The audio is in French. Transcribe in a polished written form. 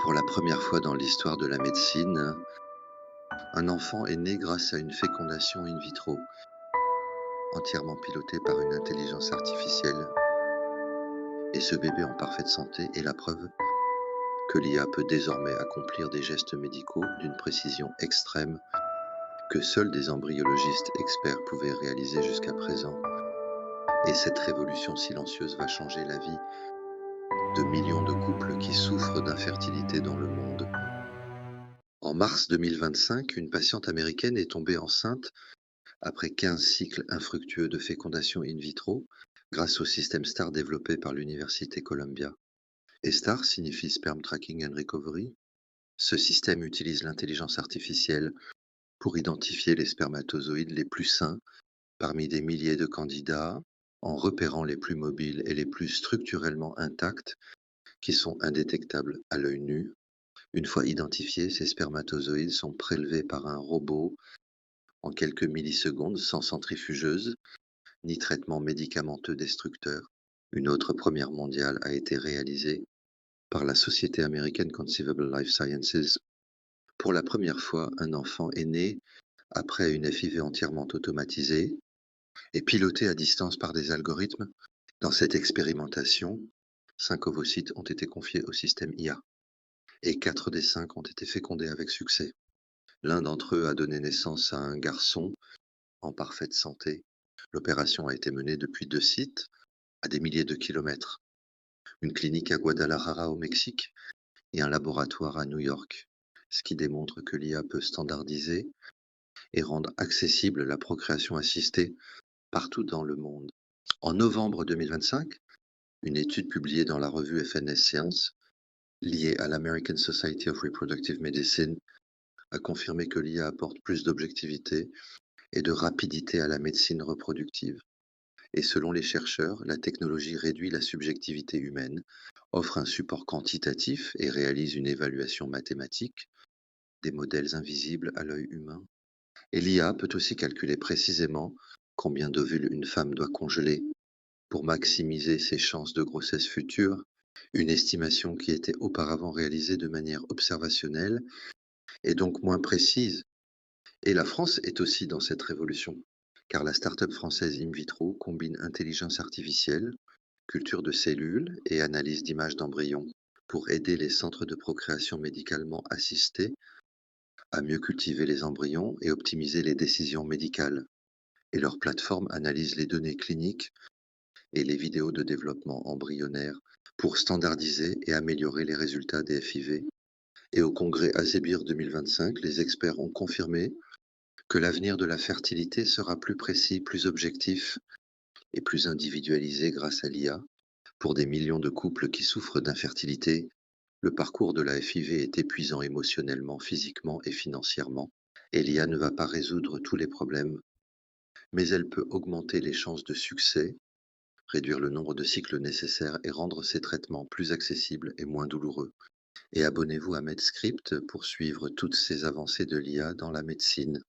Pour la première fois dans l'histoire de la médecine, un enfant est né grâce à une fécondation in vitro, entièrement pilotée par une intelligence artificielle. Et ce bébé en parfaite santé est la preuve que l'IA peut désormais accomplir des gestes médicaux d'une précision extrême que seuls des embryologistes experts pouvaient réaliser jusqu'à présent. Et cette révolution silencieuse va changer la vie de millions de couples qui souffrent d'infertilité dans le monde. En mars 2025, une patiente américaine est tombée enceinte après 15 cycles infructueux de fécondation in vitro, grâce au système STAR développé par l'Université Columbia. Et STAR signifie Sperm Tracking and Recovery. Ce système utilise l'intelligence artificielle pour identifier les spermatozoïdes les plus sains parmi des milliers de candidats, en repérant les plus mobiles et les plus structurellement intacts, qui sont indétectables à l'œil nu. Une fois identifiés, ces spermatozoïdes sont prélevés par un robot en quelques millisecondes, sans centrifugeuse, ni traitement médicamenteux destructeur. Une autre première mondiale a été réalisée par la société américaine Conceivable Life Sciences. Pour la première fois, un enfant est né après une FIV entièrement automatisée et pilotée à distance par des algorithmes. Dans cette expérimentation, 5 ovocytes ont été confiés au système IA et 4 des 5 ont été fécondés avec succès. L'un d'entre eux a donné naissance à un garçon en parfaite santé. L'opération a été menée depuis 2 sites, à des milliers de kilomètres, une clinique à Guadalajara au Mexique et un laboratoire à New York, ce qui démontre que l'IA peut standardiser et rendre accessible la procréation assistée partout dans le monde. En novembre 2025, une étude publiée dans la revue FNS Science, liée à l'American Society of Reproductive Medicine, a confirmé que l'IA apporte plus d'objectivité et de rapidité à la médecine reproductive. Et selon les chercheurs, la technologie réduit la subjectivité humaine, offre un support quantitatif et réalise une évaluation mathématique des modèles invisibles à l'œil humain. Et l'IA peut aussi calculer précisément combien d'ovules une femme doit congeler pour maximiser ses chances de grossesse future, une estimation qui était auparavant réalisée de manière observationnelle et donc moins précise. Et la France est aussi dans cette révolution, car la start-up française In Vitro combine intelligence artificielle, culture de cellules et analyse d'images d'embryons pour aider les centres de procréation médicalement assistés à mieux cultiver les embryons et optimiser les décisions médicales. Et leur plateforme analyse les données cliniques et les vidéos de développement embryonnaire pour standardiser et améliorer les résultats des FIV. Et au congrès Asebir 2025, les experts ont confirmé que l'avenir de la fertilité sera plus précis, plus objectif et plus individualisé grâce à l'IA. Pour des millions de couples qui souffrent d'infertilité, le parcours de la FIV est épuisant émotionnellement, physiquement et financièrement, et l'IA ne va pas résoudre tous les problèmes, mais elle peut augmenter les chances de succès, réduire le nombre de cycles nécessaires et rendre ces traitements plus accessibles et moins douloureux. Et abonnez-vous à MedScript pour suivre toutes ces avancées de l'IA dans la médecine.